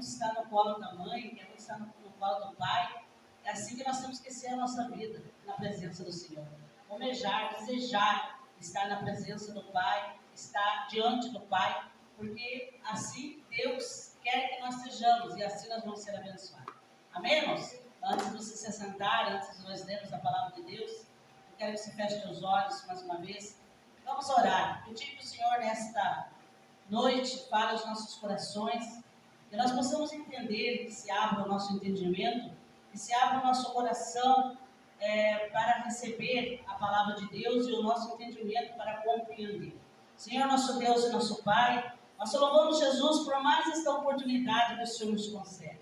muito estar no colo da mãe, quer muito estar no colo do pai. É assim que nós temos que ser a nossa vida, na presença do Senhor. Almejar, desejar estar na presença do Pai, estar diante do Pai, porque assim Deus quer que nós sejamos e assim nós vamos ser abençoados. Amém, irmãos? Antes de você se sentar, antes de nós lermos a palavra de Deus, eu quero que você feche os olhos mais uma vez. Vamos orar. Pedir que o Senhor, nesta noite, fale aos nossos corações, que nós possamos entender, que se abra o nosso entendimento, que se abra o nosso coração para receber a palavra de Deus e o nosso entendimento para compreender. Senhor, nosso Deus e nosso Pai, nós louvamos Jesus por mais esta oportunidade que o Senhor nos concede.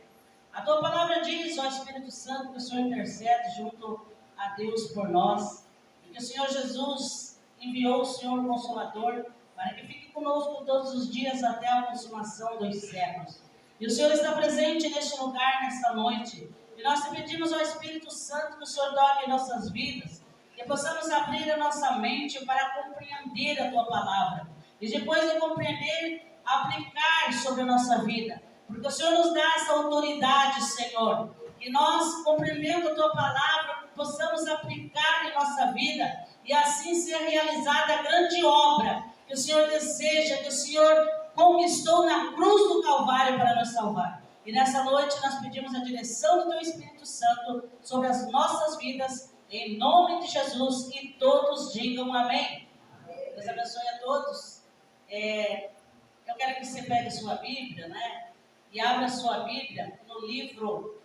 A Tua palavra diz, ó Espírito Santo, que o Senhor intercede junto a Deus por nós, e que o Senhor Jesus enviou o Senhor Consolador para que fique conosco todos os dias até a consumação dos séculos. E o Senhor está presente neste lugar, nesta noite. E nós te pedimos ao Espírito Santo que o Senhor toque em nossas vidas, que possamos abrir a nossa mente para compreender a Tua palavra. E depois de compreender, aplicar sobre a nossa vida. Porque o Senhor nos dá essa autoridade, Senhor. E nós, compreendendo a Tua palavra, possamos aplicar em nossa vida e assim ser realizada a grande obra que o Senhor deseja, que o Senhor conquistou na cruz do Calvário para nos salvar. E nessa noite nós pedimos a direção do Teu Espírito Santo sobre as nossas vidas, em nome de Jesus, e todos digam amém. Amém. Deus abençoe a todos. Eu quero que você pegue sua Bíblia, né? E abra sua Bíblia no livro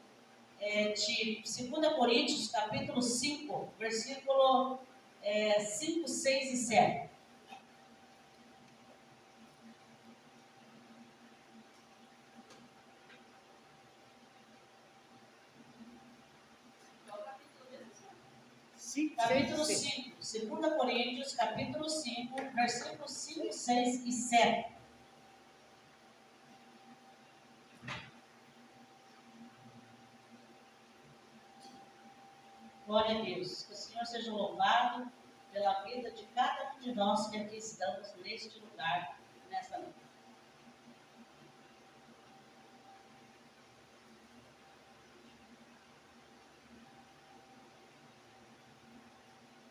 de 2 Coríntios, capítulo 5, versículo 5, 6 e 7. Capítulo 5, 2 Coríntios, capítulo 5, versículos 5, 6 e 7. Glória a Deus. Que o Senhor seja louvado pela vida de cada um de nós que aqui estamos neste lugar, nesta noite.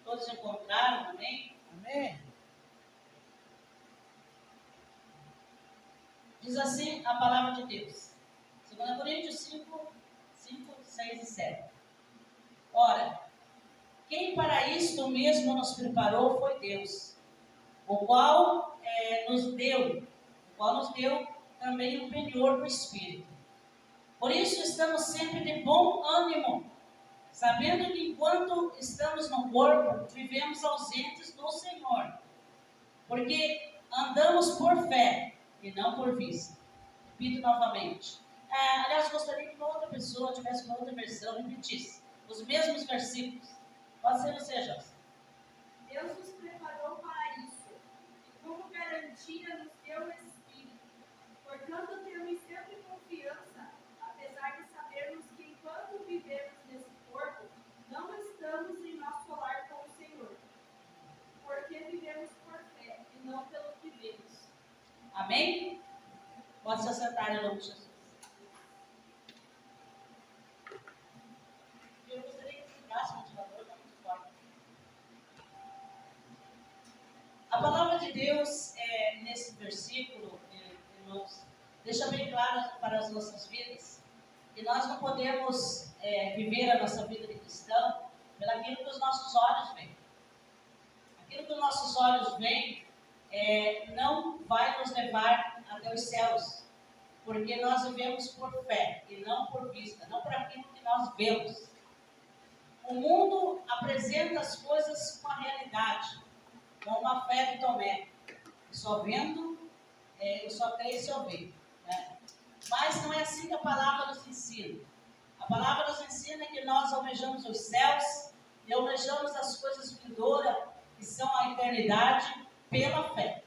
Todos encontraram, amém? Amém. Diz assim a palavra de Deus. 2 Coríntios 5, 6 e 7. Ora, quem para isto mesmo nos preparou foi Deus, o qual nos deu também o penhor do Espírito. Por isso estamos sempre de bom ânimo, sabendo que enquanto estamos no corpo, vivemos ausentes do Senhor, porque andamos por fé e não por vista. Repito novamente. Aliás, gostaria que uma outra pessoa tivesse uma outra versão, repetisse os mesmos versículos. Pode ser você, José. Deus nos preparou para isso, e como garantia nos deu o Espírito. Portanto, temos sempre confiança, apesar de sabermos que enquanto vivemos nesse corpo, não estamos em nosso lar com o Senhor, porque vivemos por fé e não pelo que vemos. Amém? Pode se assentar em nome de Jesus. Eu gostaria que ligasse o ventilador, está muito forte. A palavra de Deus, nesse versículo, irmãos, deixa bem claro para as nossas vidas que nós não podemos viver a nossa vida de cristão pelaquilo que os nossos olhos veem. Aquilo que os nossos olhos veem não vai nos levar até os céus, porque nós vivemos por fé e não por vista, não por aquilo que nós vemos. O mundo apresenta as coisas com a realidade, com uma fé de Tomé, só vendo, eu só creio se eu ver. Né? Mas não é assim que a palavra nos ensina. A palavra nos ensina que nós almejamos os céus e almejamos as coisas vindouras, que são a eternidade, pela fé.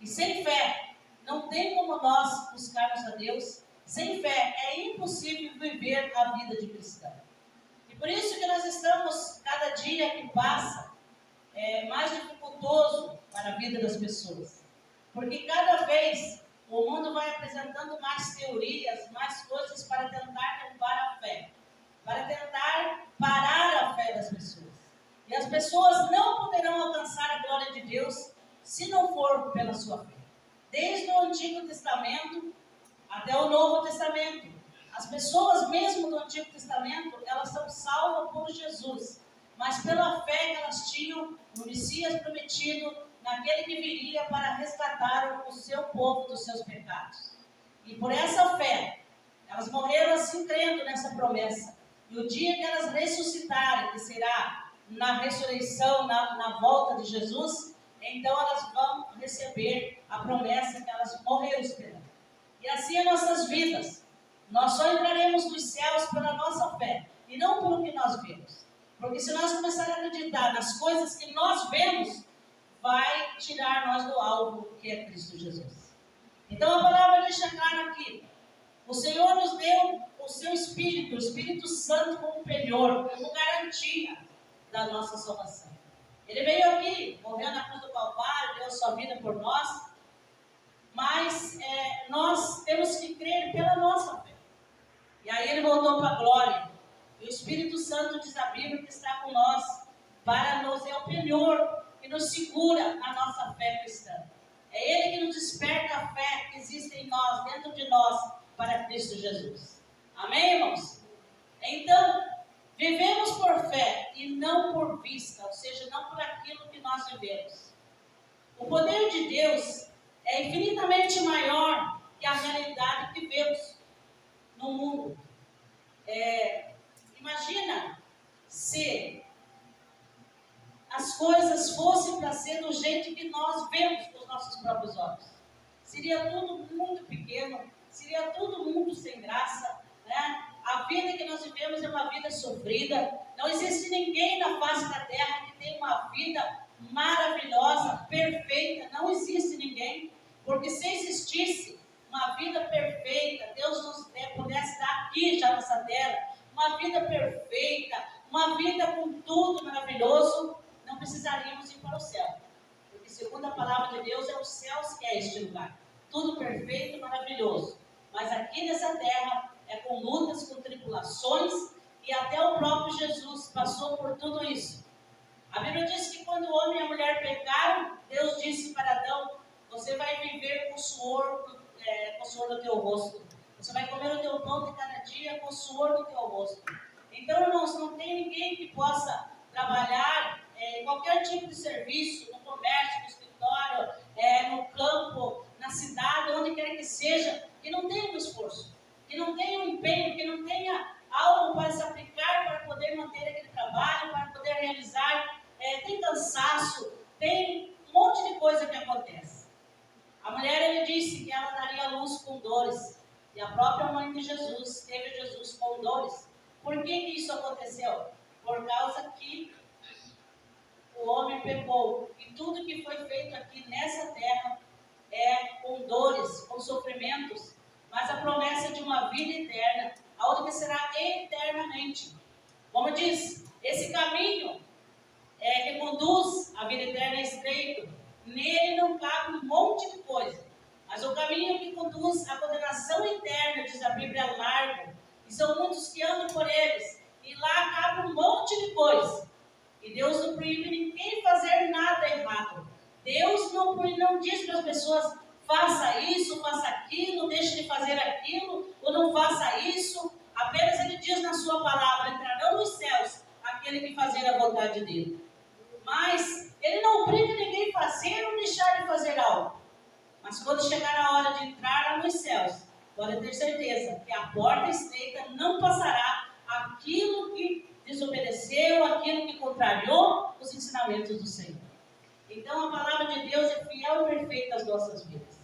E sem fé, não tem como nós buscarmos a Deus. Sem fé, é impossível viver a vida de cristão. E por isso que nós estamos, cada dia que passa, mais dificultoso para a vida das pessoas. Porque cada vez o mundo vai apresentando mais teorias, mais coisas para tentar derrubar a fé, para tentar parar a fé das pessoas. E as pessoas não poderão alcançar a glória de Deus se não for pela sua fé. Desde o Antigo Testamento até o Novo Testamento, as pessoas mesmo do Antigo Testamento, elas são salvas por Jesus, mas pela fé que elas tinham no Messias prometido, naquele que viria para resgatar o seu povo dos seus pecados. E por essa fé, elas morreram assim crendo nessa promessa. E o dia que elas ressuscitarem, que será na ressurreição, na volta de Jesus, então elas vão receber a promessa que elas morreram esperando. E assim as nossas vidas. Nós só entraremos nos céus pela nossa fé, e não pelo que nós vemos. Porque se nós começarmos a acreditar nas coisas que nós vemos, vai tirar nós do alvo que é Cristo Jesus. Então a palavra deixa claro aqui. O Senhor nos deu o seu Espírito, o Espírito Santo como penhor, como garantia da nossa salvação. Ele veio aqui, morreu na cruz do Calvário, deu a sua vida por nós, mas nós temos que crer pela nossa fé. E aí ele voltou para a glória. E o Espírito Santo diz a Bíblia que está com nós para nos é o penhor que nos segura a nossa fé cristã. É Ele que nos desperta a fé que existe em nós, dentro de nós, para Cristo Jesus. Amém, irmãos? Então, vivemos por fé e não por vista, ou seja, não por aquilo que nós vivemos. O poder de Deus é infinitamente maior que a realidade que vemos no mundo. Imagina se as coisas fossem para ser do jeito que nós vemos com os nossos próprios olhos. Seria tudo muito pequeno, seria tudo muito sem graça, né? A vida que nós vivemos é uma vida sofrida. Não existe ninguém na face da terra que tenha uma vida maravilhosa, perfeita. Não existe ninguém, porque se existisse uma vida perfeita, Deus nos pudesse dar aqui já nessa terra, uma vida perfeita, uma vida com tudo maravilhoso, não precisaríamos ir para o céu. Porque segundo a palavra de Deus, é os céus que é este lugar. Tudo perfeito e maravilhoso. Mas aqui nessa terra é com lutas, com tribulações, e até o próprio Jesus passou por tudo isso. A Bíblia diz que quando o homem e a mulher pecaram, Deus disse para Adão: você vai viver com o suor do teu rosto. Você vai comer o teu pão de cada dia com o suor do teu rosto. Então, irmãos, não tem ninguém que possa trabalhar em qualquer tipo de serviço, no comércio, no escritório, no campo, na cidade, onde quer que seja, que não tenha um esforço, que não tenha um empenho, que não tenha algo para se aplicar para poder manter aquele trabalho, para poder realizar. Tem cansaço, tem um monte de coisa que acontece. A mulher, ele disse que ela daria luz com dores, e a própria mãe de Jesus teve Jesus com dores. Por que isso aconteceu? Por causa que o homem pecou, e tudo que foi feito aqui nessa terra é com dores, com sofrimentos, mas a promessa de uma vida eterna, aonde será eternamente. Como diz, esse caminho que conduz à vida eterna é estreito, nele não cabe um monte de coisa, mas o caminho que conduz à condenação eterna, diz a Bíblia, é largo, e são muitos que andam por eles, e lá cabe um monte de coisa. E Deus não proíbe ninguém fazer nada errado. Deus não diz para as pessoas: faça isso, faça aquilo, deixe de fazer aquilo, ou não faça isso. Apenas Ele diz na sua palavra: entrarão nos céus aquele que fazer a vontade dele. Mas Ele não obriga ninguém a fazer ou deixar de fazer algo. Mas quando chegar a hora de entrar lá nos céus, pode ter certeza que a porta estreita não passará aquilo que desobedeceu, aquilo que contrariou os ensinamentos do Senhor. Então a palavra de Deus é fiel e perfeita às nossas vidas.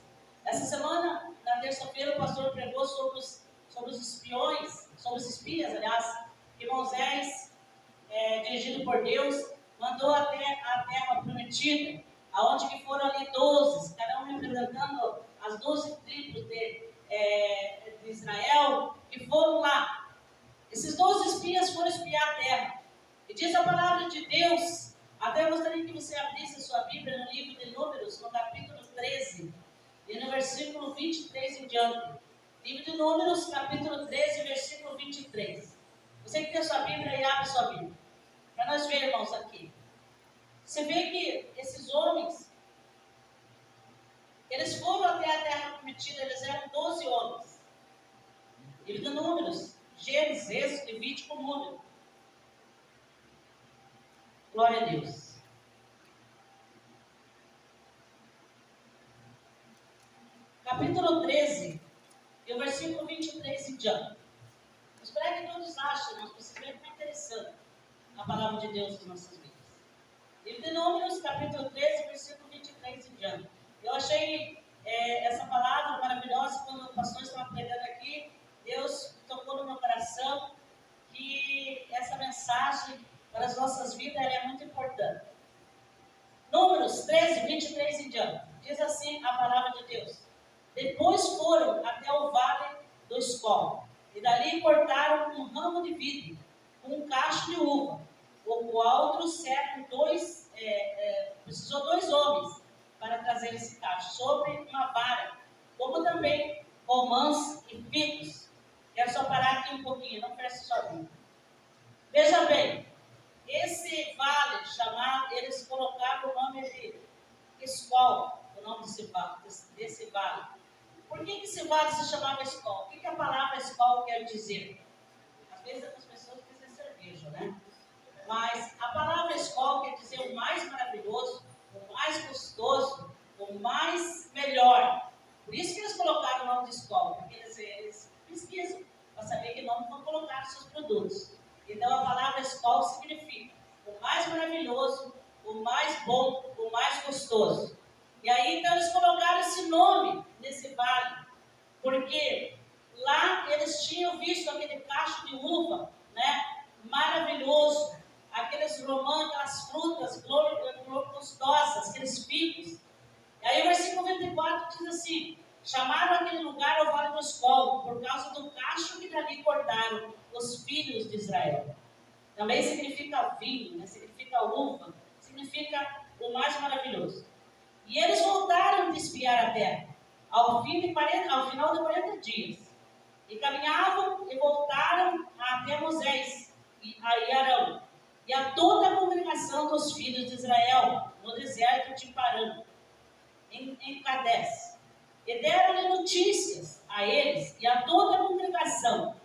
Essa semana, na terça-feira, o pastor pregou sobre os espiões, sobre os espias, aliás, que Moisés, dirigido por Deus, mandou até a terra prometida, aonde que foram ali 12, cada um representando as 12 tribos de Israel, que foram lá. Esses 12 espias foram espiar a terra. E diz a palavra de Deus, até eu gostaria que você abrisse a sua Bíblia no livro de Números, no capítulo 13. e no versículo 23 em diante. Livro de Números, capítulo 13, versículo 23. Você que tem a sua Bíblia, aí abre sua Bíblia. Para nós ver, irmãos, aqui. Você vê que esses homens, eles foram até a terra prometida, eles eram 12 homens. Livro de Números, Gênesis, Êxodo, Levítico, Número. Glória a Deus. Capítulo 13, e o versículo 23 em diante. Espero que todos achem, nós precisamos ver como é interessante a palavra de Deus nas nossas vidas. Livro de Números, capítulo 13, versículo 23 em diante. Eu achei essa palavra maravilhosa quando o pastor estava pregando aqui. Deus tocou no meu coração que essa mensagem para as nossas vidas ela é muito importante. Números 13, 23 em diante. Diz assim a palavra de Deus. Depois foram até o vale do Escol, e dali cortaram um ramo de vidro, com um cacho de uva, o qual trouxeram precisou 2 homens para trazer esse cacho, sobre uma vara, como também romãs e figos. Quero só parar aqui um pouquinho, não feche sua Bíblia. Veja bem, esse vale chamado, eles colocaram o nome de Escol, o nome desse vale. Por que esse vale se chamava Escol? O que a palavra Escol quer dizer? Às vezes as pessoas dizem cerveja, né? Mas a palavra Escol quer dizer o mais maravilhoso, o mais gostoso, o mais melhor. Por isso que eles colocaram o nome de Escol, porque eles pesquisam para saber que nome vão colocar nos seus produtos. Então a palavra Escol significa o mais maravilhoso, o mais bom, o mais gostoso. E aí, então, eles colocaram esse nome nesse vale, porque lá eles tinham visto aquele cacho de uva, né, maravilhoso, aqueles romãs, aquelas frutas gostosas, aqueles figos. E aí, o versículo 24 diz assim: chamaram aquele lugar o Vale do Escol, por causa do cacho que dali cortaram os filhos de Israel. Também significa vinho, né, significa uva, significa o mais maravilhoso. E eles voltaram de espiar a terra, ao final de 40 dias. E caminhavam e voltaram até Moisés e Arão, e a toda a congregação dos filhos de Israel, no deserto de Parã, em Cades. E deram-lhe notícias a eles e a toda a congregação,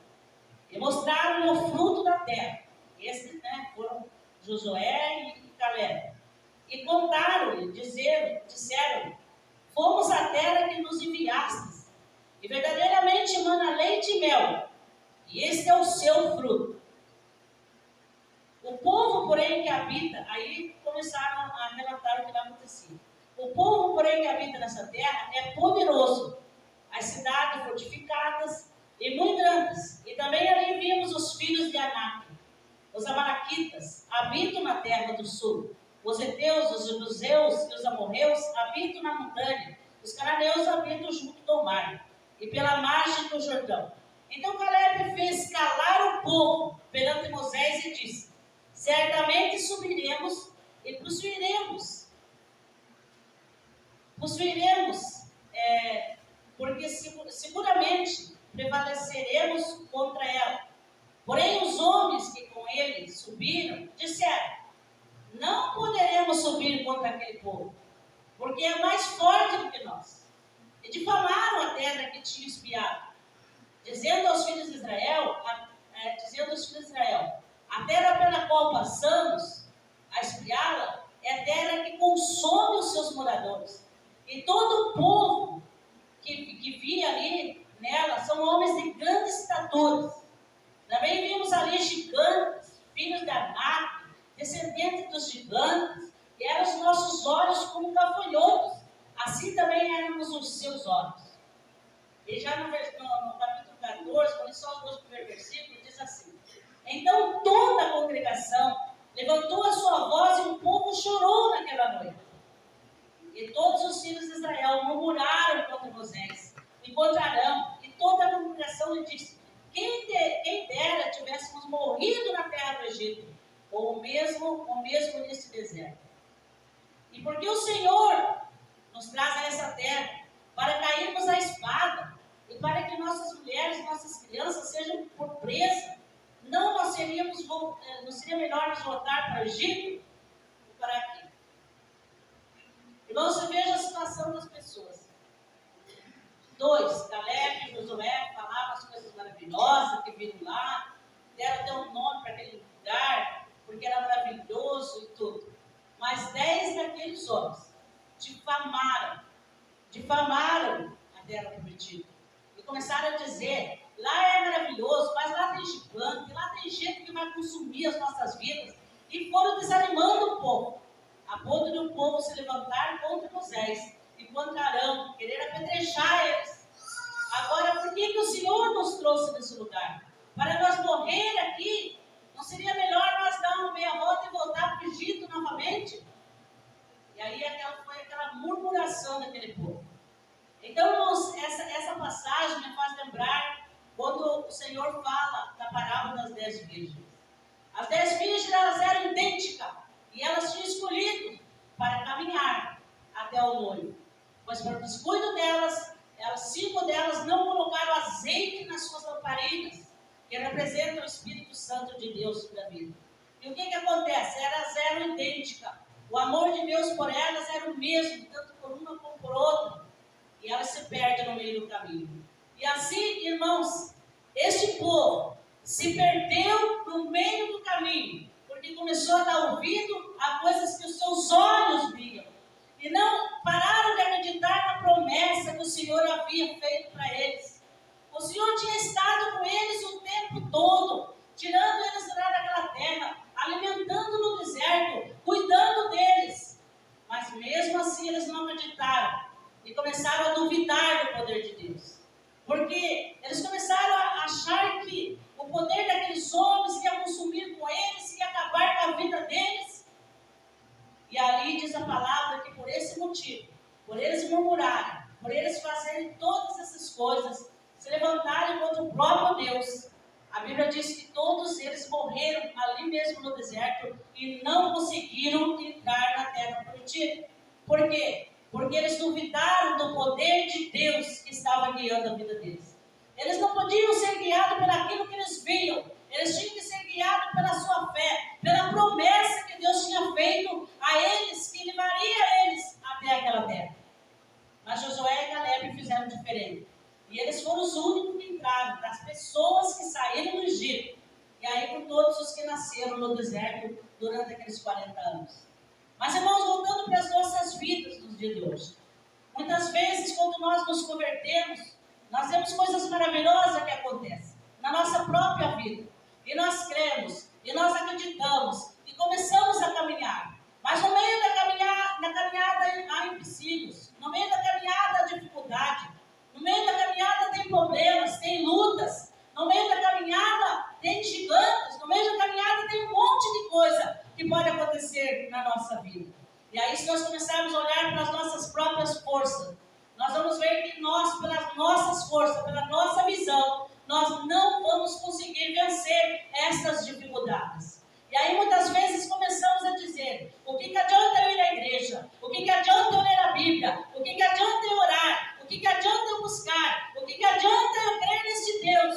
e mostraram-lhe o fruto da terra. Esses, né, foram Josué e Caleb. E contaram-lhe, disseram: fomos à terra que nos enviastes, e verdadeiramente mana leite e mel, e este é o seu fruto. O povo, porém, que habita, aí começaram a relatar o que vai acontecer. O povo, porém, que habita nessa terra é poderoso, as cidades fortificadas e muito grandes. E também ali vimos os filhos de Anak, os amalequitas, habitam na terra do sul. Os heteus, os jebuseus e os amorreus habitam na montanha. Os cananeus habitam junto do mar e pela margem do Jordão. Então Caleb fez calar o povo perante Moisés e disse: certamente subiremos e possuiremos. Porque seguramente prevaleceremos contra ela. Porém os homens que com ele subiram disseram: não poderemos subir contra aquele povo, porque é mais forte do que nós. E difamaram a terra que tinha espiado, dizendo aos filhos de Israel, a terra pela qual passamos a espiá-la é terra que consome os seus moradores. E todo o povo que via ali nela são homens de grandes estaturas. Também vimos ali gigantes, filhos de Anak, descendentes dos gigantes, e eram os nossos olhos como gafanhotos, assim também éramos os seus olhos. E já no capítulo 14, quando só os 2 primeiros versículos, diz assim: então toda a congregação levantou a sua voz e o povo chorou naquela noite. E todos os filhos de Israel murmuraram contra Moisés e contra Arão, e toda a congregação lhe disse: quem dera tivéssemos morrido na terra do Egito, ou mesmo nesse deserto. E porque o Senhor nos traz a essa terra, para cairmos à espada, e para que nossas mulheres, nossas crianças sejam por presa. Não seria melhor nos voltar para o Egito? Ou para aqui? Irmãos, você veja a situação das pessoas. 2, Caleb e Josué falavam as coisas maravilhosas que viram lá, deram até um nome para aquele lugar, porque era maravilhoso e tudo. Mas 10 daqueles homens difamaram a terra prometida. E começaram a dizer, lá é maravilhoso, mas lá tem gigante, lá tem gente que vai consumir as nossas vidas. E foram desanimando o povo, a ponto de o povo se levantar contra Moisés e contra Arão, querer apedrejar eles. Agora, por que o Senhor nos trouxe nesse lugar? Para nós morrer aqui? Não seria melhor nós dar uma meia volta e voltar para o Egito novamente? E aí foi aquela murmuração daquele povo. Então, irmãos, essa passagem me faz lembrar quando o Senhor fala da parábola das 10 virgens. As 10 virgens, elas eram idênticas e elas tinham escolhido para caminhar até o noivo. Mas para o descuido delas, 5 delas não colocaram azeite nas suas lamparinas, que representam o Espírito Santo de Deus sobre a vida. E o que acontece? Elas eram idênticas. O amor de Deus por elas era o mesmo, tanto por uma como por outra. E elas se perdem no meio do caminho. E assim, irmãos, este povo se perdeu no meio do caminho, porque começou a dar ouvido a coisas que os seus olhos viam. E não pararam de acreditar na promessa que o Senhor havia feito para eles. O Senhor tinha estado com eles o tempo todo, tirando eles lá daquela terra, alimentando no deserto, cuidando deles. Mas mesmo assim eles não acreditaram e começaram a duvidar do poder de Deus. Porque eles começaram a achar que o poder daqueles homens ia consumir com eles, ia acabar com a vida deles. E ali diz a palavra que por esse motivo, por eles murmurarem, por eles fazerem todas essas coisas, se levantarem contra o próprio Deus, a Bíblia diz que todos eles morreram ali mesmo no deserto e não conseguiram entrar na terra prometida. Por quê? Porque eles duvidaram do poder de Deus que estava guiando a vida deles. Eles não podiam ser guiados por aquilo que eles viam. Eles tinham que ser guiados pela sua fé, pela promessa que Deus tinha feito a eles, que levaria eles até aquela terra. Mas Josué e Caleb fizeram diferente. E eles foram os únicos que entraram, das pessoas que saíram do Egito. E aí por todos os que nasceram no deserto durante aqueles 40 anos. Mas, irmãos, voltando para as nossas vidas nos dias de hoje. Muitas vezes, quando nós nos convertemos, nós vemos coisas maravilhosas que acontecem na nossa própria vida. E nós cremos, e nós acreditamos, e começamos a caminhar. Mas no meio da caminhada há empecilhos, no meio da caminhada há dificuldade, no meio da caminhada tem problemas, tem lutas, no meio da caminhada tem gigantes, no meio da caminhada tem um monte de coisa que pode acontecer na nossa vida. E aí, se nós começarmos a olhar para as nossas próprias forças, nós vamos ver que nós, pelas nossas forças, pela nossa visão, nós não vamos conseguir vencer essas dificuldades. E aí, muitas vezes, começamos a dizer, o que adianta eu ir à igreja? O que adianta eu ler a Bíblia? O que adianta eu orar? O que adianta eu buscar? O que adianta eu crer neste Deus?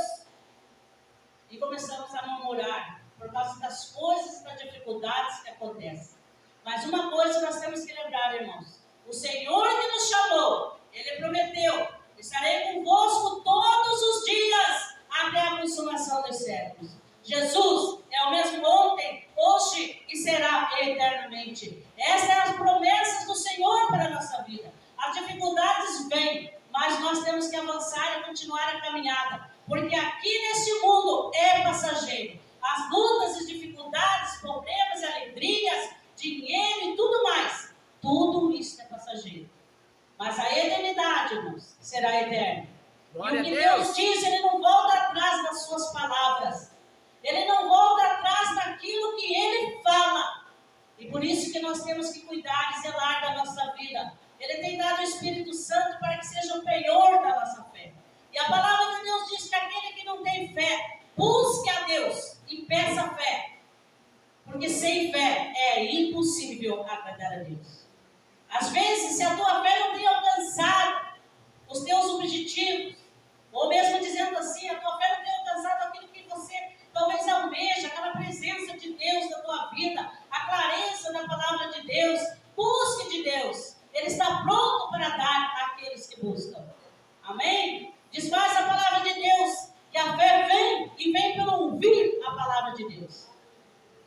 E começamos a murmurar por causa das coisas, das dificuldades que acontecem. Mas uma coisa nós temos que lembrar, irmãos. O Senhor que nos chamou, Ele prometeu, estarei convosco todos os dias até a consumação dos séculos. Jesus é o mesmo ontem, hoje e será eternamente. Essas são as promessas do Senhor para a nossa vida. As dificuldades vêm, mas nós temos que avançar e continuar a caminhada. Porque aqui neste mundo é passageiro. As lutas e dificuldades, problemas, alegrias, dinheiro e tudo mais, tudo isso é passageiro. Mas a eternidade, irmãos, será eterna. Glória e o que Deus diz, Ele não volta atrás das suas palavras. Ele não volta atrás daquilo que Ele fala. E por isso que nós temos que cuidar e zelar da nossa vida. Ele tem dado o Espírito Santo para que seja o penhor da nossa fé. E a palavra de Deus diz que aquele que não tem fé, busque a Deus e peça fé. Porque sem fé é impossível agradar a Deus. Às vezes, se a tua fé não tem alcançado os teus objetivos, ou mesmo dizendo assim, a tua fé não tem alcançado aquilo que você talvez almeja, aquela presença de Deus na tua vida, a clareza da palavra de Deus. Busque de Deus, Ele está pronto para dar àqueles que buscam. Amém? Desfaz a palavra de Deus, que a fé vem e vem pelo ouvir a palavra de Deus.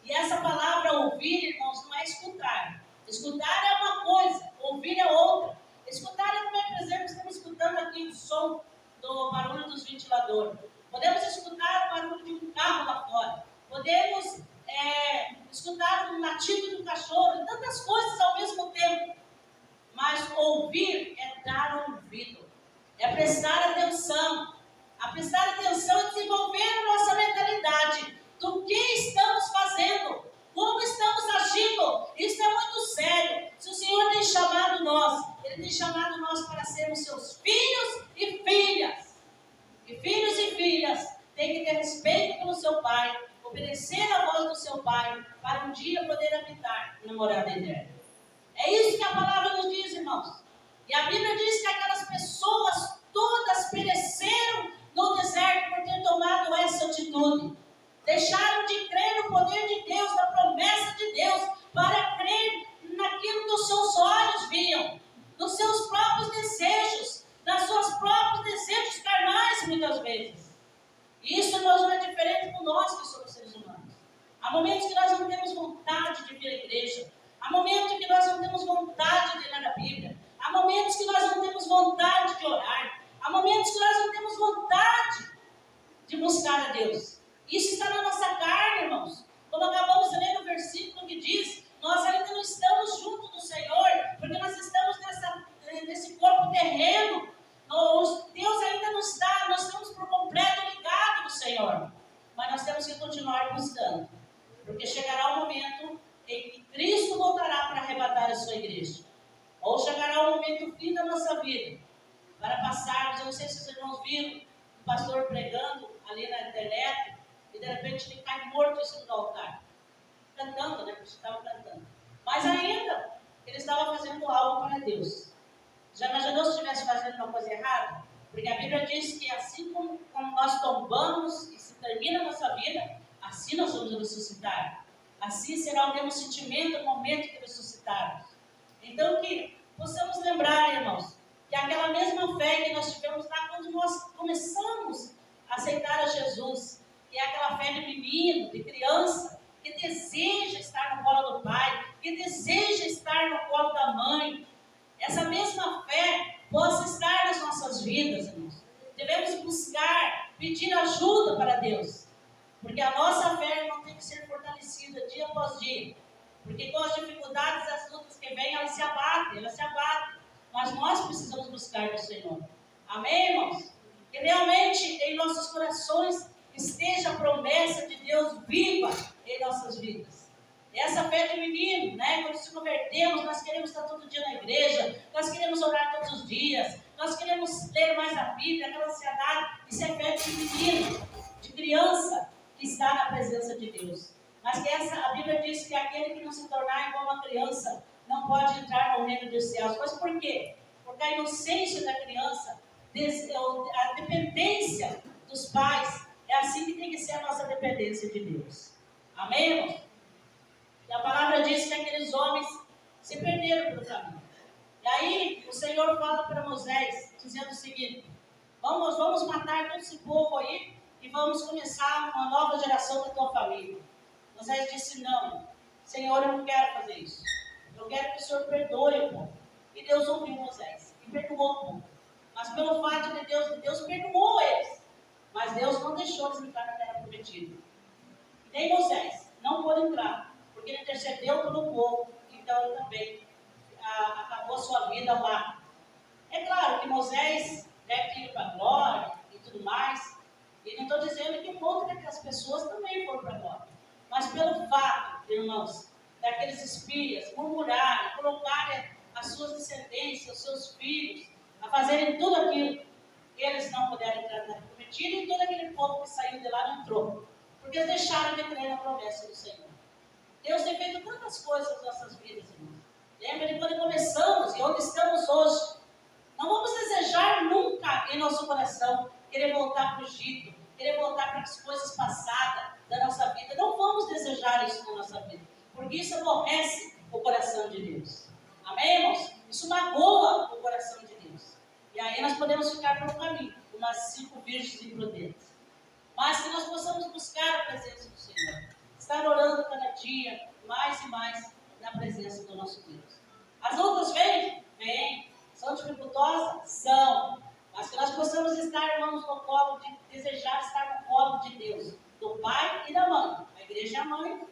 E essa palavra ouvir, irmãos, não é escutar. Escutar é uma coisa, ouvir é outra. Escutar é como, por exemplo, estamos escutando aqui o som do barulho dos ventiladores. Podemos escutar o barulho de um carro lá fora. Podemos escutar o latido do cachorro, tantas coisas ao mesmo tempo. Mas ouvir é dar ouvido, é prestar atenção. A prestar atenção é desenvolver a nossa mentalidade do que estamos fazendo, como estamos agindo. Isso é muito sério. Se o Senhor tem chamado nós, Ele tem chamado nós para sermos seus filhos e filhas. E filhos e filhas têm que ter respeito pelo seu pai, obedecer à voz do seu pai, para um dia poder habitar na morada eterna. É isso que a palavra nos diz, irmãos. E a Bíblia diz que aquelas pessoas todas pereceram no deserto por ter tomado essa atitude. Deixaram de crer no poder de Deus, na promessa de Deus, para crer naquilo que os seus olhos viam, nos seus próprios desejos, nas suas próprios desejos carnais, muitas vezes. E isso, irmãos, não é diferente com nós que somos seres humanos. Há momentos que nós não temos vontade de vir à igreja. Há momentos que nós não temos vontade de ler a Bíblia. Há momentos que nós não temos vontade de orar. Há momentos que nós não temos vontade de buscar a Deus. Isso está na nossa carne, irmãos. Como acabamos de ler no versículo que diz, nós ainda não estamos junto do Senhor, porque nós estamos nesse corpo terreno. Deus ainda não está, nós estamos por completo ligados no Senhor. Mas nós temos que continuar buscando, porque chegará o momento em que Cristo voltará para arrebatar a sua igreja. Ou chegará o momento fim da nossa vida, para passarmos. Eu não sei se os irmãos viram o pastor pregando ali na internet, e de repente ele cai morto em cima do altar. Cantando, né? Porque estava cantando. Mas ainda, ele estava fazendo algo para Deus. Já imaginou se estivesse fazendo uma coisa errada? Porque a Bíblia diz que assim como nós tombamos e se termina a nossa vida, assim nós vamos ressuscitar. Assim será o mesmo sentimento no momento que ressuscitarmos. Então que possamos lembrar, irmãos, que aquela mesma fé que nós tivemos lá quando nós começamos a aceitar a Jesus, que é aquela fé de menino, de criança, que deseja estar no colo do pai, que deseja estar no colo da mãe. Essa mesma fé possa estar nas nossas vidas, irmãos. Devemos buscar, pedir ajuda para Deus, porque a nossa fé não tem que ser fortalecida dia após dia, porque com as dificuldades, as lutas que vêm, elas se abatem, mas nós precisamos buscar do Senhor. Amém, irmãos? Que realmente em nossos corações esteja a promessa de Deus viva em nossas vidas. Essa fé de menino, né? Quando se convertemos, nós queremos estar todo dia na igreja, nós queremos orar todos os dias, nós queremos ler mais a Bíblia, aquela ansiedade. Isso é fé de menino, de criança que está na presença de Deus. Mas que a Bíblia diz que aquele que não se tornar igual uma criança não pode entrar no reino dos céus. Mas por quê? Porque a inocência da criança, a dependência dos pais, é assim que tem que ser a nossa dependência de Deus. Amém, irmãos? E a palavra diz que aqueles homens se perderam pelo caminho. E aí o Senhor fala para Moisés, dizendo o seguinte: vamos matar todo esse povo aí e vamos começar uma nova geração da tua família. Moisés disse: não, Senhor, eu não quero fazer isso. Eu quero que o Senhor perdoe o povo. E Deus ouviu Moisés e perdoou o povo. Mas pelo fato de Deus perdoou eles. Mas Deus não deixou eles entrar na terra prometida. Nem Moisés não pôde entrar, porque ele intercedeu pelo povo. Então ele também acabou a sua vida lá. É claro que Moisés deve ter ido para a glória e tudo mais. E não estou dizendo que um monte daquelas pessoas também foram para a glória. Mas pelo fato, irmãos, daqueles espias murmurarem, colocarem as suas descendências, os seus filhos, a fazerem tudo aquilo, eles não puderam entrar na terra prometida, e todo aquele povo que saiu de lá não entrou, porque eles deixaram de crer na promessa do Senhor. Deus tem feito tantas coisas nas nossas vidas, irmãos. Lembra de quando começamos e onde estamos hoje? Não vamos desejar nunca em nosso coração querer voltar para o Egito, querer voltar para as coisas passadas da nossa vida. Não vamos desejar isso na nossa vida, porque isso aborrece o coração de Deus. Amém, irmãos? Isso magoa o coração de Deus. E aí nós podemos ficar pelo caminho, como as 5 virgens imprudentes. Mas que nós possamos buscar a presença do Senhor. Estar orando cada dia, mais e mais, na presença do nosso Deus. As lutas vêm? Vêm. São dificultosas? São. Mas que nós possamos estar, irmãos, no colo, desejar estar no colo de Deus, do Pai e da Mãe. A igreja é a mãe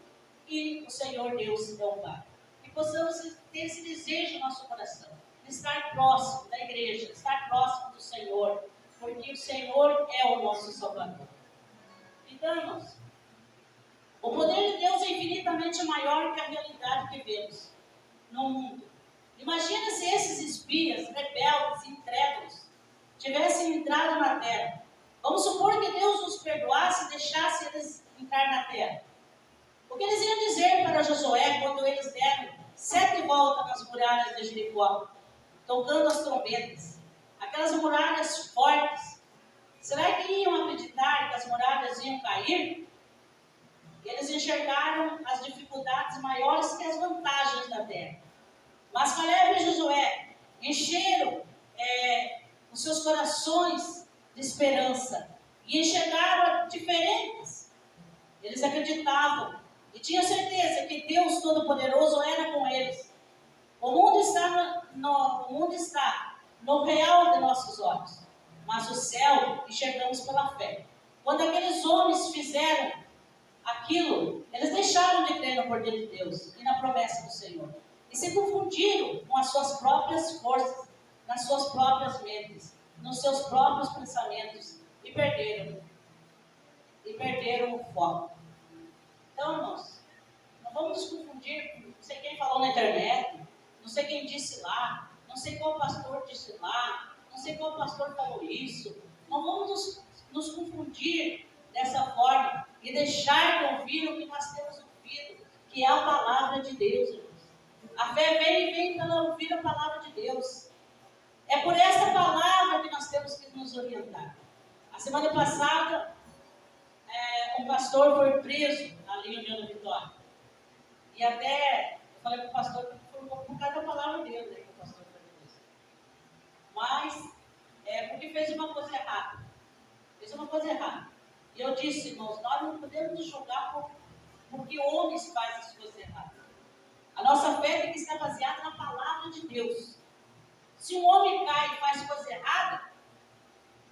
e o Senhor Deus é o Pai. Que possamos ter esse desejo no nosso coração, de estar próximo da igreja, de estar próximo do Senhor, porque o Senhor é o nosso Salvador. Então, irmãos, o poder de Deus é infinitamente maior que a realidade que vemos no mundo. Imagina se esses espias, rebeldes, incrédulos, tivessem entrado na terra. Vamos supor que Deus os perdoasse e deixasse eles entrar na terra. O que eles iam dizer para Josué quando eles deram 7 voltas nas muralhas de Jericó, tocando as trombetas? Aquelas muralhas fortes. Será que iam acreditar que as muralhas iam cair? Eles enxergaram as dificuldades maiores que as vantagens da terra. Mas Caleb e Josué encheram os seus corações de esperança e enxergaram diferentes. Eles acreditavam e tinham certeza que Deus Todo-Poderoso era com eles. O mundo está no real de nossos olhos, mas o céu enxergamos pela fé. Quando aqueles homens fizeram aquilo, eles deixaram de crer no poder de Deus e na promessa do Senhor. E se confundiram com as suas próprias forças, nas suas próprias mentes, nos seus próprios pensamentos e perderam o foco. Então, irmãos, não vamos nos confundir, não sei quem falou na internet, não sei quem disse lá, não sei qual pastor disse lá, não sei qual pastor falou isso. Não vamos nos confundir dessa forma e deixar de ouvir o que nós temos ouvido, que é a palavra de Deus, irmãos. A fé vem pela ouvir a palavra de Deus. É por essa palavra que nós temos que nos orientar. A semana passada, um pastor foi preso ali em União da Vitória. E até eu falei para o pastor que foi por causa da palavra dele, que o pastor foi preso. Mas, porque fez uma coisa errada. E eu disse, irmãos, nós não podemos nos julgar porque homens fazem as coisas erradas. A nossa fé tem que estar baseada na palavra de Deus. Se um homem cai e faz coisa errada,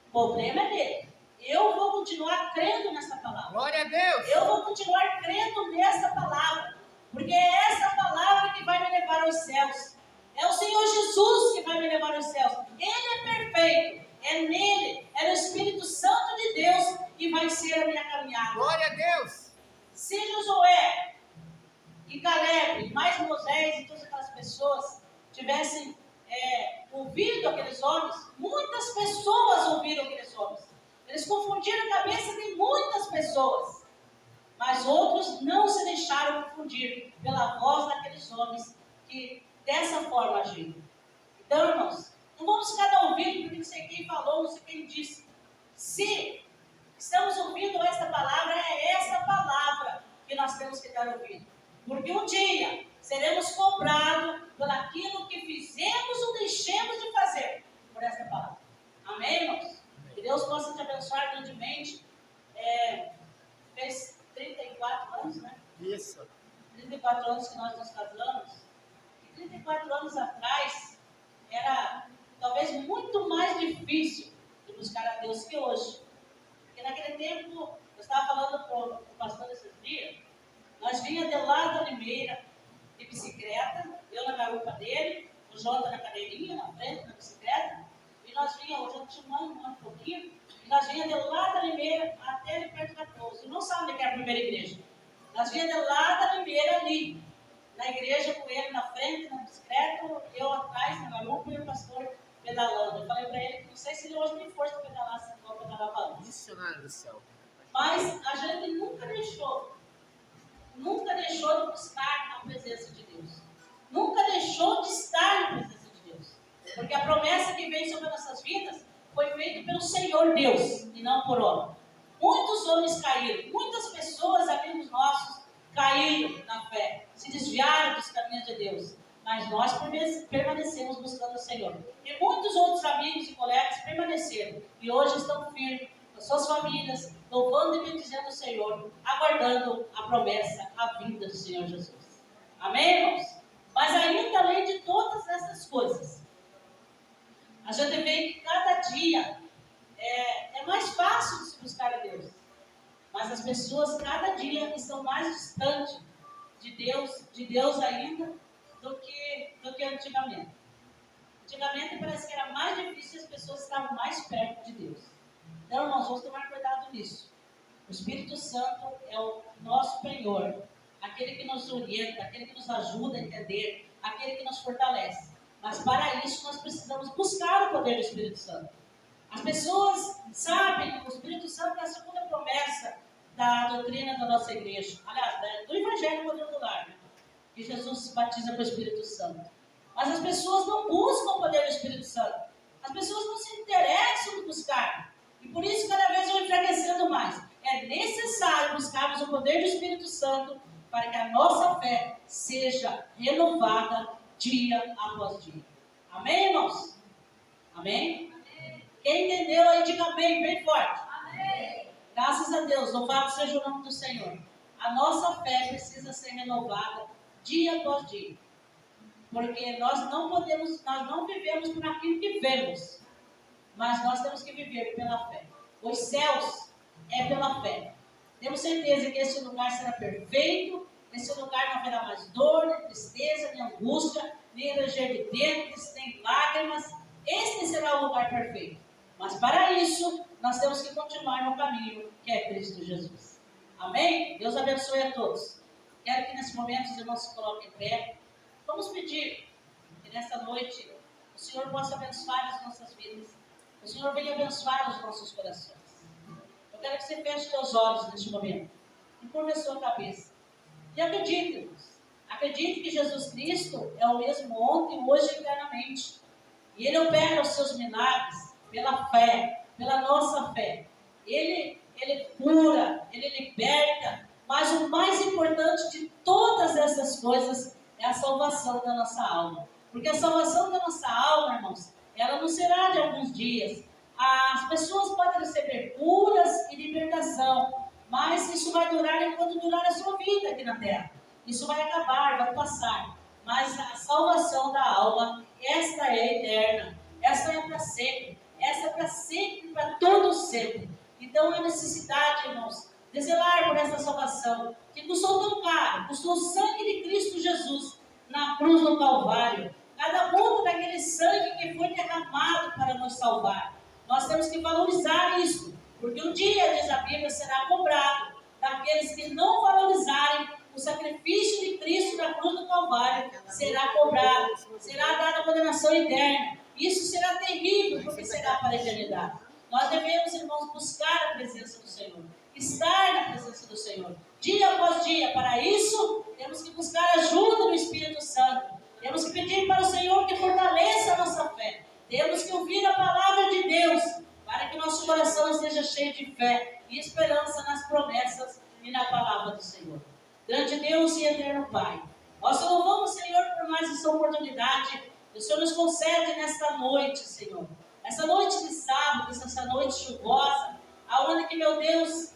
o problema é dele. Eu vou continuar crendo nessa palavra. Glória a Deus! Eu vou continuar crendo nessa palavra. Porque é essa palavra que vai me levar aos céus. É o Senhor Jesus que vai me levar aos céus. Ele é perfeito. É nele, é no Espírito Santo de Deus que vai ser a minha caminhada. Glória a Deus! Se Josué e Caleb, mais Moisés e todas aquelas pessoas tivessem ouvido aqueles homens, muitas pessoas ouviram aqueles homens. Eles confundiram a cabeça de muitas pessoas. Mas outros não se deixaram confundir pela voz daqueles homens que dessa forma agiram. Então, irmãos, não vamos ficar a ouvir porque não sei quem falou, não sei quem disse. Se estamos ouvindo essa palavra, é essa palavra que nós temos que estar ouvindo. Porque um dia seremos cobrados por aquilo que fizemos ou deixemos de fazer por essa palavra. Amém, irmãos? Que Deus possa te abençoar grandemente. Fez 34 anos, né? Isso. 34 anos que nós nos casamos. E 34 anos atrás era talvez muito mais difícil de buscar a Deus que hoje. Porque naquele tempo, eu estava falando com o pastor esses dias, nós vinha de lá da Limeira, de bicicleta, eu na garupa dele, o Jota na cadeirinha, na frente, na bicicleta, e nós vinha, hoje eu tinha um ano e pouquinho, e nós vinha de lá da Limeira até ali perto da Cruz. Eu não sabe onde é a primeira igreja. Nós vinha de lá da Limeira ali, na igreja com ele na frente, na bicicleta, eu atrás, na garupa, e o pastor pedalando. Eu falei para ele que não sei se ele hoje tem força para pedalar, se não pedalava antes. Missionário do céu. Mas a gente nunca deixou de buscar a presença de Deus. Nunca deixou de estar na presença de Deus. Porque a promessa que veio sobre nossas vidas foi feita pelo Senhor Deus e não por homem. Muitos homens caíram, muitas pessoas, amigos nossos, caíram na fé, se desviaram dos caminhos de Deus. Mas nós permanecemos buscando o Senhor. E muitos outros amigos e colegas permaneceram. E hoje estão firmes, com suas famílias, louvando e bendizendo o Senhor, aguardando a promessa, a vinda do Senhor Jesus. Amém, irmãos? Mas ainda além de todas essas coisas, a gente vê que cada dia é mais fácil de se buscar a Deus. Mas as pessoas cada dia estão mais distantes de Deus ainda do que antigamente. Antigamente parece que era mais difícil e as pessoas estavam mais perto de Deus. Então nós vamos tomar cuidado nisso. O Espírito Santo é o nosso Senhor, aquele que nos orienta, aquele que nos ajuda a entender, aquele que nos fortalece. Mas para isso nós precisamos buscar o poder do Espírito Santo. As pessoas sabem que o Espírito Santo é a segunda promessa da doutrina da nossa igreja. Aliás, do Evangelho Quadrangular, né? Que Jesus se batiza com o Espírito Santo. Mas as pessoas não buscam o poder do Espírito Santo. As pessoas não se interessam em buscar. E por isso cada vez vão enfraquecendo mais. É necessário buscarmos o poder do Espírito Santo para que a nossa fé seja renovada dia após dia. Amém, irmãos? Amém? Quem entendeu aí, diga amém, bem forte. Amém. Graças a Deus, louvado seja o nome do Senhor. A nossa fé precisa ser renovada dia após dia. Porque nós não vivemos por aquilo que vemos, mas nós temos que viver pela fé. Os céus é pela fé. Temos certeza que esse lugar será perfeito, nesse lugar não haverá mais dor, nem tristeza, nem angústia, nem ranger de dentes, nem lágrimas. Este será o lugar perfeito. Mas para isso, nós temos que continuar no caminho que é Cristo Jesus. Amém? Deus abençoe a todos. Quero que nesse momento os irmãos se coloquem em pé. Vamos pedir que nessa noite o Senhor possa abençoar as nossas vidas. O Senhor venha abençoar os nossos corações. Eu quero que você feche seus olhos neste momento. E curva a sua cabeça. E acredite, irmãos. Acredite que Jesus Cristo é o mesmo ontem, hoje e eternamente. E Ele opera os seus milagres pela fé, pela nossa fé. Ele cura, Ele liberta, mas o mais importante de todas essas coisas é a salvação da nossa alma. Porque a salvação da nossa alma, irmãos, ela não será de alguns dias. As pessoas podem receber curas e libertação, mas isso vai durar enquanto durar a sua vida aqui na terra. Isso vai acabar, vai passar. Mas a salvação da alma, esta é eterna, esta é para sempre. Essa é para sempre, para todo sempre. Então é necessidade, irmãos, de zelar por essa salvação, que custou tão caro, custou o sangue de Cristo Jesus na cruz do Calvário. Cada gota daquele sangue que foi derramado para nos salvar. Nós temos que valorizar isso, porque um dia, diz a Bíblia, será cobrado daqueles que não valorizarem o sacrifício de Cristo na cruz do Calvário. Será cobrado, será dada a condenação eterna. Isso será terrível, porque será para a eternidade. Nós devemos, irmãos, buscar a presença do Senhor, estar na presença do Senhor, dia após dia. Para isso, temos que buscar ajuda do Espírito Santo. Temos que pedir para o Senhor que fortaleça a nossa fé. Temos que ouvir a palavra de Deus, para que nosso coração esteja cheio de fé e esperança nas promessas e na palavra do Senhor. Grande Deus e eterno Pai, nós louvamos, Senhor, por mais essa oportunidade que o Senhor nos concede nesta noite, Senhor. Essa noite de sábado, essa noite chuvosa, aonde que, meu Deus,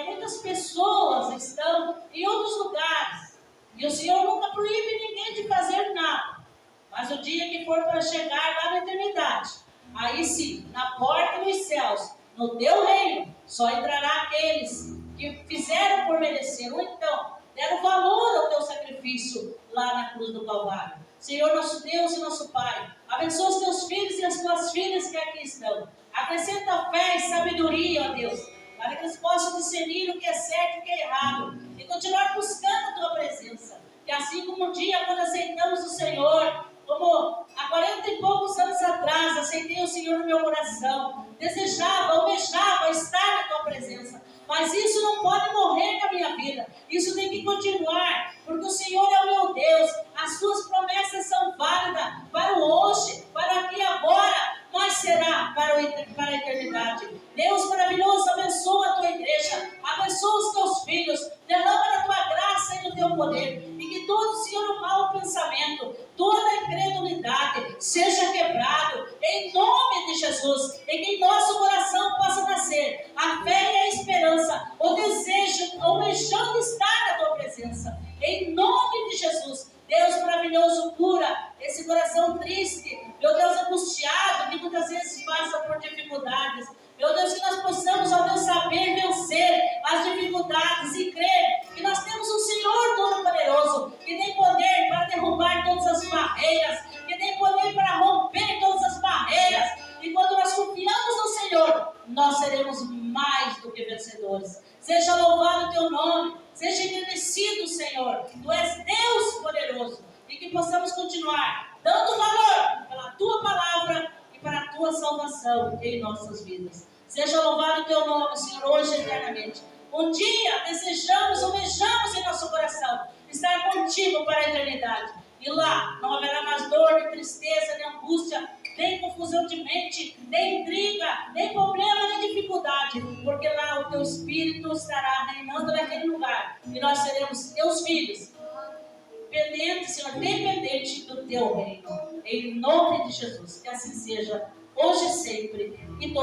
muitas pessoas estão em outros lugares. E o Senhor nunca proíbe ninguém de fazer nada. Mas o dia que for para chegar lá na eternidade, aí sim, na porta dos céus, no teu reino, só entrará aqueles que fizeram por merecer, ou então deram valor ao teu sacrifício lá na cruz do Calvário. Senhor, nosso Deus e nosso Pai, abençoa os teus filhos e as tuas filhas que aqui estão. Acrescenta fé e sabedoria, ó Deus, para que eles possam discernir o que é certo e o que é errado, e continuar buscando a tua presença. E assim como um dia, quando aceitamos o Senhor, como há 40 e poucos anos atrás, aceitei o Senhor no meu coração, desejava, almejava estar na tua presença. mas isso não pode morrer na minha vida. Isso tem que continuar, porque o Senhor é o meu Deus. As suas promessas são válidas para o hoje, para aqui e agora, mas será para a eternidade. Deus maravilhoso, abençoa a tua igreja, abençoa os teus filhos, derrama da tua graça e do teu poder, e que todo, Senhor, o mau pensamento, toda a incredulidade seja quebrado, em nome de Jesus, e que em nosso coração possa nascer a fé e a esperança, o desejo, almejando estar na tua presença, em nome de Jesus. Deus maravilhoso, cura esse coração triste, meu Deus, angustiado, que muitas vezes passa por dificuldades. Meu Deus, que nós possamos, ó Deus, saber vencer as dificuldades e crer que nós temos um Senhor Todo-Poderoso, que tem poder para derrubar todas as barreiras, que tem poder para romper todas as barreiras. E quando nós confiamos no Senhor, nós seremos mais do que vencedores. Seja louvado o teu nome, seja engrandecido, Senhor. Tu és Deus poderoso. E que possamos continuar dando valor pela tua palavra e para a tua salvação em nossas vidas. Seja louvado o teu nome, Senhor, hoje e eternamente. Um dia desejamos, almejamos em nosso coração estar contigo para a eternidade. E lá não haverá mais dor, nem tristeza, nem angústia, nem confusão de mente, nem intriga, nem problema, nem dificuldade, porque lá o teu Espírito estará reinando naquele lugar, e nós seremos teus filhos, dependentes, Senhor, dependentes do teu reino, em nome de Jesus, que assim seja, hoje e sempre, e todos.